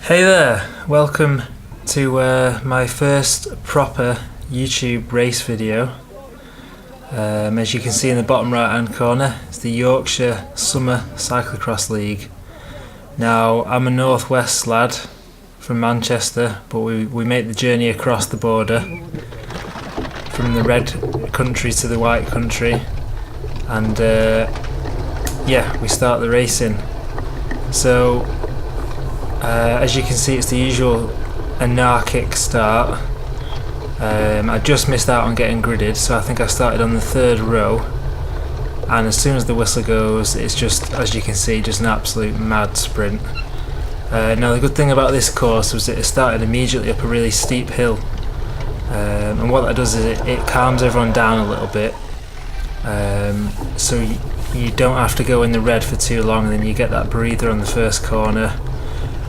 Hey there, welcome to my first proper YouTube race video. As you can see in the bottom right hand corner, it's the Yorkshire Summer Cyclocross League. Now, I'm a northwest lad from Manchester, but we make the journey across the border from the red country to the white country, and yeah, we start the racing. So as you can see, it's the usual anarchic start. I just missed out on getting gridded, so I think I started on the third row, and as soon as the whistle goes, it's just, as you can see, just an absolute mad sprint. Now the good thing about this course was that it started immediately up a really steep hill, and what that does is it calms everyone down a little bit, so you don't have to go in the red for too long, and then you get that breather on the first corner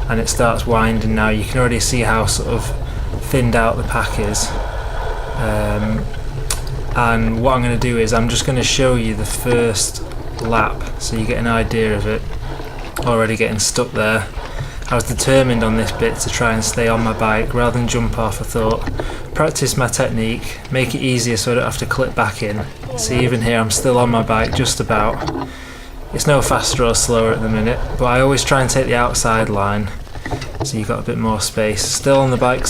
and it starts winding. Now you can already see how sort of thinned out the pack is, and what I'm going to do is I'm just going to show you the first lap so you get an idea of it. Already getting stuck there. I was determined on this bit to try and stay on my bike rather than jump off. I thought, practice my technique, make it easier so I don't have to clip back in. See, even here I'm still on my bike just about. It's no faster or slower at the minute, but I always try and take the outside line so you've got a bit more space. Still on the bike,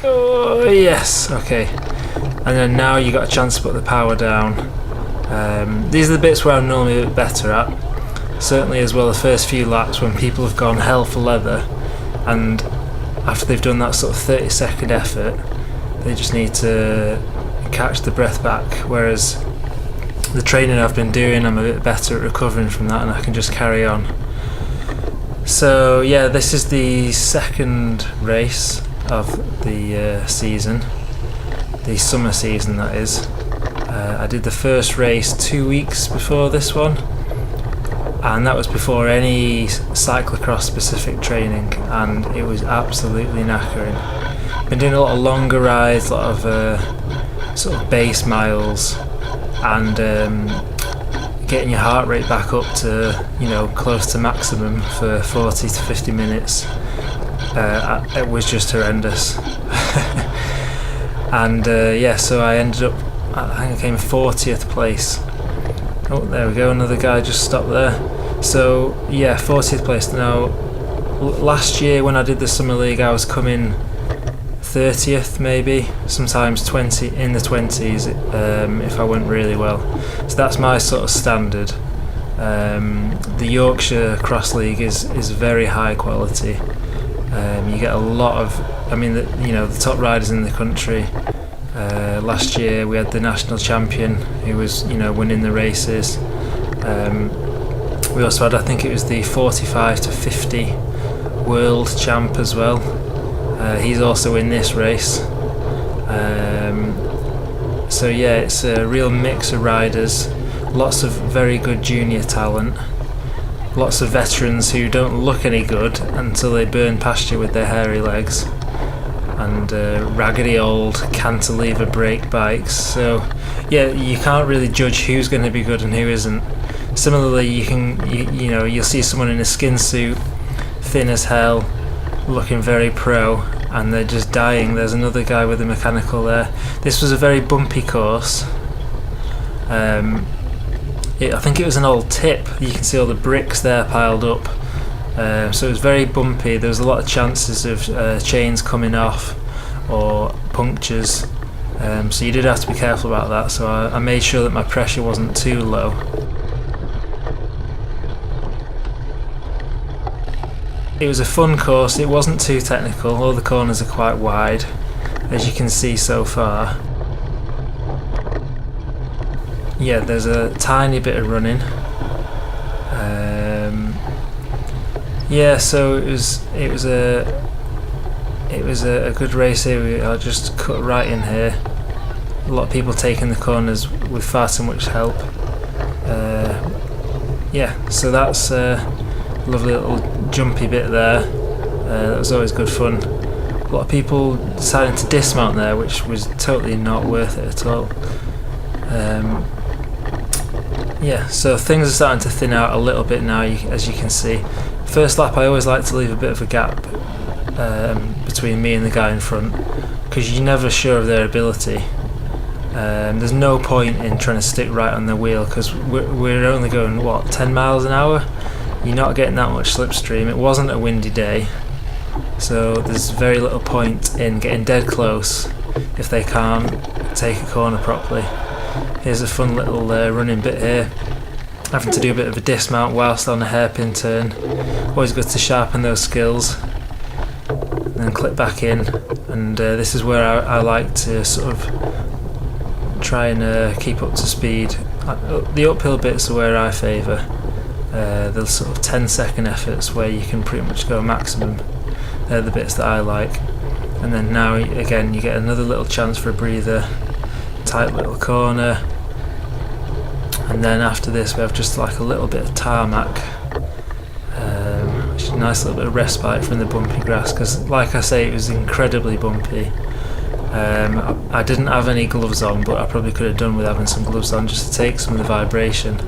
oh yes, okay. And then now you got a chance to put the power down. These are the bits where I'm normally a bit better at. Certainly as well the first few laps when people have gone hell for leather, and after they've done that sort of 30-second effort, they just need to catch the breath back, whereas the training I've been doing, I'm a bit better at recovering from that and I can just carry on. So yeah, this is the second race of the season, the summer season that is. I did the first race 2 weeks before this one, and that was before any cyclocross specific training, and it was absolutely knackering. Been doing a lot of longer rides, a lot of sort of base miles, and getting your heart rate back up to, you know, close to maximum for 40 to 50 minutes. It was just horrendous. And yeah, so I ended up, I think I came 40th place. Oh, there we go, another guy just stopped there. So yeah, 40th place. Now, last year when I did the Summer League, I was coming 30th maybe, sometimes 20, in the 20s if I went really well. So that's my sort of standard. The Yorkshire Cross League is very high quality. You get a lot of, I mean, the top riders in the country. Last year we had the national champion who was, winning the races. We also had, I think it was the 45 to 50 world champ as well. He's also in this race. So yeah, it's a real mix of riders, lots of very good junior talent, lots of veterans who don't look any good until they burn past you with their hairy legs, and raggedy old cantilever brake bikes. So yeah, you can't really judge who's going to be good and who isn't. Similarly, you'll see someone in a skin suit, thin as hell, looking very pro, and they're just dying. There's another guy with a mechanical there. This was a very bumpy course. I think it was an old tip. You can see all the bricks there piled up. So it was very bumpy. There was a lot of chances of chains coming off or punctures. So you did have to be careful about that. So I made sure that my pressure wasn't too low. It was a fun course, it wasn't too technical, all the corners are quite wide, as you can see so far. Yeah, there's a tiny bit of running. Yeah, so it was a good race here. I'll just cut right in here. A lot of people taking the corners with far too much help. Yeah, so that's lovely little jumpy bit there. That was always good fun. A lot of people deciding to dismount there, which was totally not worth it at all. Yeah, so things are starting to thin out a little bit now, as you can see. First lap I always like to leave a bit of a gap between me and the guy in front, because you're never sure of their ability. There's no point in trying to stick right on the wheel, because we're only going, what, 10 miles an hour? You're not getting that much slipstream. It wasn't a windy day, so there's very little point in getting dead close if they can't take a corner properly. Here's a fun little running bit here, having to do a bit of a dismount whilst on a hairpin turn. Always good to sharpen those skills, and then clip back in. And this is where I like to sort of try and keep up to speed. The uphill bits are where I favour. The sort of 10-second efforts where you can pretty much go maximum. They're the bits that I like. And then now again you get another little chance for a breather, tight little corner, and then after this we have just like a little bit of tarmac, which is a nice little bit of respite from the bumpy grass, because like I say, it was incredibly bumpy. I didn't have any gloves on, but I probably could have done with having some gloves on just to take some of the vibration.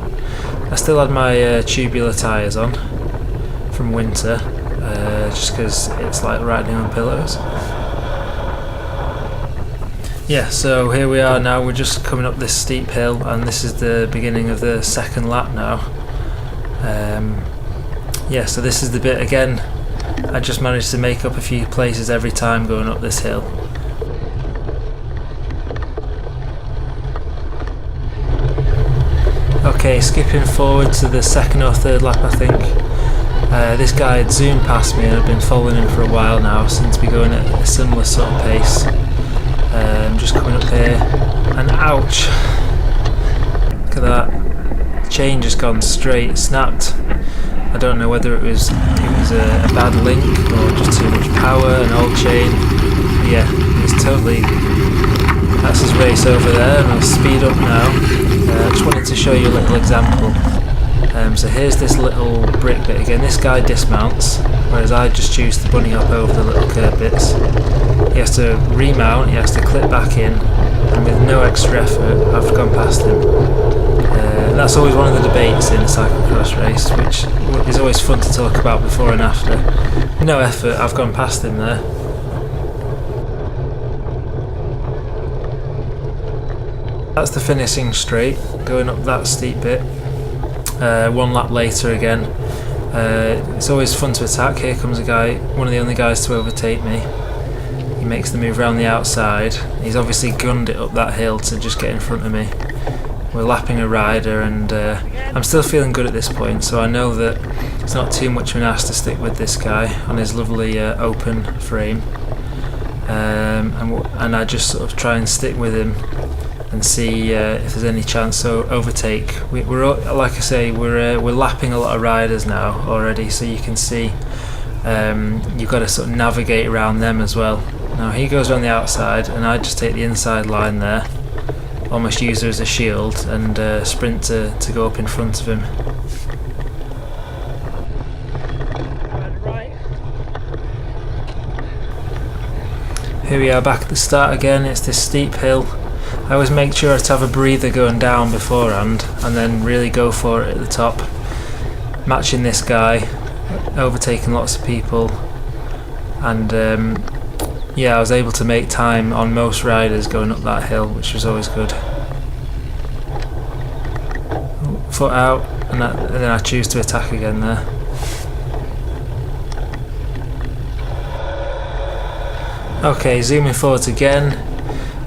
I still had my tubular tyres on from winter, just because it's like riding on pillows. Yeah, so here we are now, we're just coming up this steep hill, and this is the beginning of the second lap now. Yeah, so this is the bit again, I just managed to make up a few places every time going up this hill. Okay, skipping forward to the second or third lap I think. This guy had zoomed past me and I've been following him for a while now, seems to be going at a similar sort of pace. Just coming up here, and ouch! Look at that, the chain just gone straight, snapped. I don't know whether it was a bad link or just too much power, an old chain. But yeah, it's totally, that's his race over there, and I'll speed up now. Just wanted to show you a little example. So here's this little brick bit again. This guy dismounts, whereas I just choose to bunny hop over the little curb bits. He has to remount, he has to clip back in, and with no extra effort I've gone past him. That's always one of the debates in a cyclocross race, which is always fun to talk about before and after. With no effort I've gone past him there. That's the finishing straight, going up that steep bit. One lap later again. It's always fun to attack. Here comes a guy, one of the only guys to overtake me. He makes the move around the outside. He's obviously gunned it up that hill to just get in front of me. We're lapping a rider, and I'm still feeling good at this point, so I know that it's not too much of an ask to stick with this guy on his lovely open frame. And I just sort of try and stick with him and see if there's any chance to overtake. We're like I say, we're lapping a lot of riders now already, so you can see you've got to sort of navigate around them as well. Now he goes around the outside, and I just take the inside line there, almost use her as a shield, and sprint to go up in front of him. Here we are back at the start again. It's this steep hill. I always make sure to have a breather going down beforehand, and then really go for it at the top. Matching this guy, overtaking lots of people, and yeah, I was able to make time on most riders going up that hill, which was always good. Foot out, and then I choose to attack again there. Okay, zooming forwards again.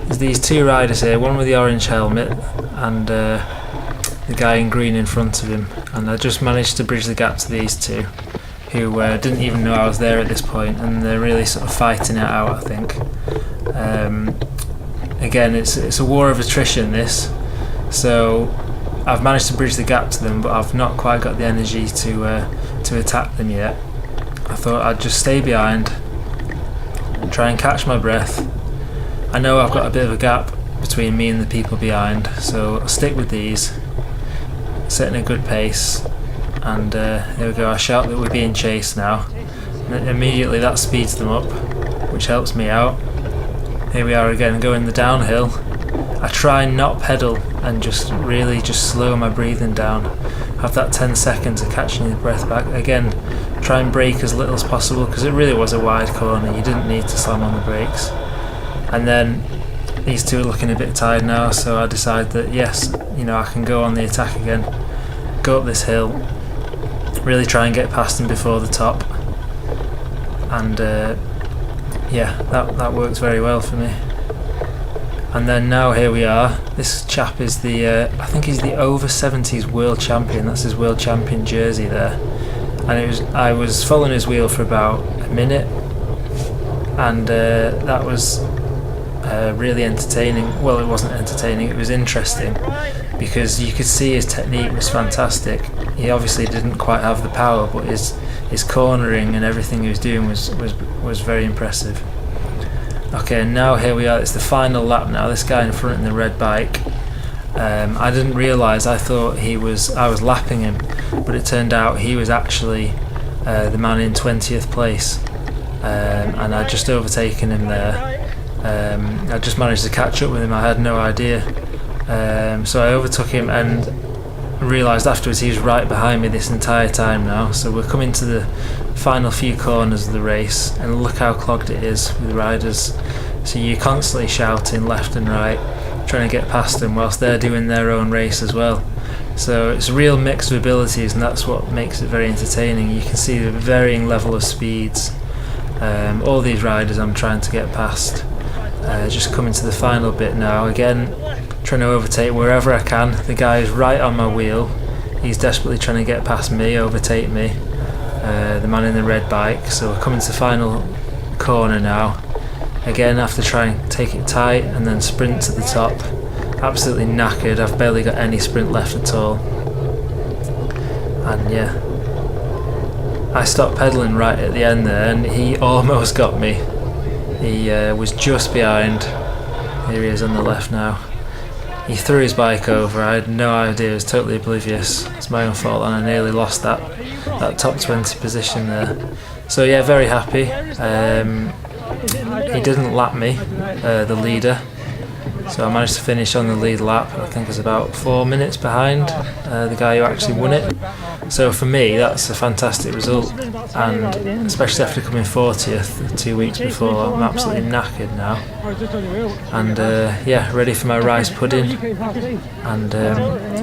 There's these two riders here, one with the orange helmet and the guy in green in front of him, and I just managed to bridge the gap to these two, who didn't even know I was there at this point, and they're really sort of fighting it out, I think. Again, it's a war of attrition, this, so I've managed to bridge the gap to them, but I've not quite got the energy to attack them yet. I thought I'd just stay behind and try and catch my breath. I know I've got a bit of a gap between me and the people behind, so I'll stick with these, setting a good pace, and here we go. I shout that we're being chased now, and immediately that speeds them up, which helps me out. Here we are again, going the downhill. I try and not pedal and just really just slow my breathing down. Have that 10 seconds of catching your breath back. Again, try and brake as little as possible because it really was a wide corner. You didn't need to slam on the brakes. And then these two are looking a bit tired now, so I decide that yes, you know, I can go on the attack again, go up this hill, really try and get past them before the top. And yeah, that works very well for me. And then now here we are. This chap is the I think he's the over 70s world champion. That's his world champion jersey there. And I was following his wheel for about a minute, and that was really entertaining. Well, it wasn't entertaining, it was interesting because you could see his technique was fantastic. He obviously didn't quite have the power, but his cornering and everything he was doing was very impressive. Okay, and now here we are. It's the final lap now. This guy in front in the red bike, I didn't realise. I thought I was lapping him, but it turned out he was actually the man in 20th place, and I'd just overtaken him there. I just managed to catch up with him. I had no idea, so I overtook him and realised afterwards he was right behind me this entire time now. So we're coming to the final few corners of the race, and look how clogged it is with riders. So you're constantly shouting left and right, trying to get past them whilst they're doing their own race as well. So it's a real mix of abilities, and that's what makes it very entertaining. You can see the varying level of speeds. All these riders I'm trying to get past. Just coming to the final bit now. Again, trying to overtake wherever I can. The guy is right on my wheel. He's desperately trying to get past me, overtake me. The man in the red bike. So we're coming to the final corner now. Again, I have to try and take it tight and then sprint to the top. Absolutely knackered. I've barely got any sprint left at all. And yeah, I stopped pedalling right at the end there, and he almost got me. He was just behind. Here he is on the left now. He threw his bike over. I had no idea. I was totally oblivious. It's my own fault, and I nearly lost that top 20 position there. So yeah, very happy. He didn't lap me, the leader. So I managed to finish on the lead lap. I think I was about 4 minutes behind the guy who actually won it. So for me, that's a fantastic result, and especially after coming 40th 2 weeks before, I'm absolutely knackered now. And yeah, ready for my rice pudding and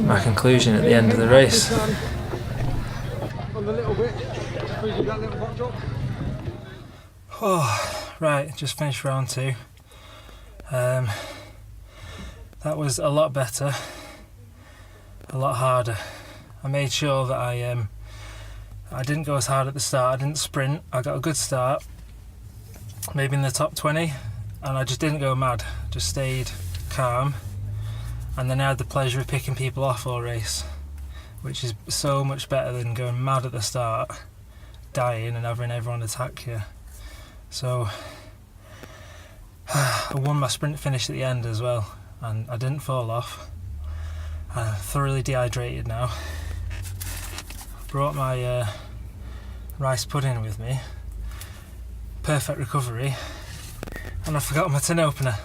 my conclusion at the end of the race. Oh, right, just finished round 2. That was a lot better, a lot harder. I made sure that I didn't go as hard at the start. I didn't sprint. I got a good start, maybe in the top 20, and I just didn't go mad. Just stayed calm, and then I had the pleasure of picking people off all race, which is so much better than going mad at the start, dying and having everyone attack you. So I won my sprint finish at the end as well, and I didn't fall off. I'm thoroughly dehydrated now. Brought my rice pudding with me. Perfect recovery. And I forgot my tin opener.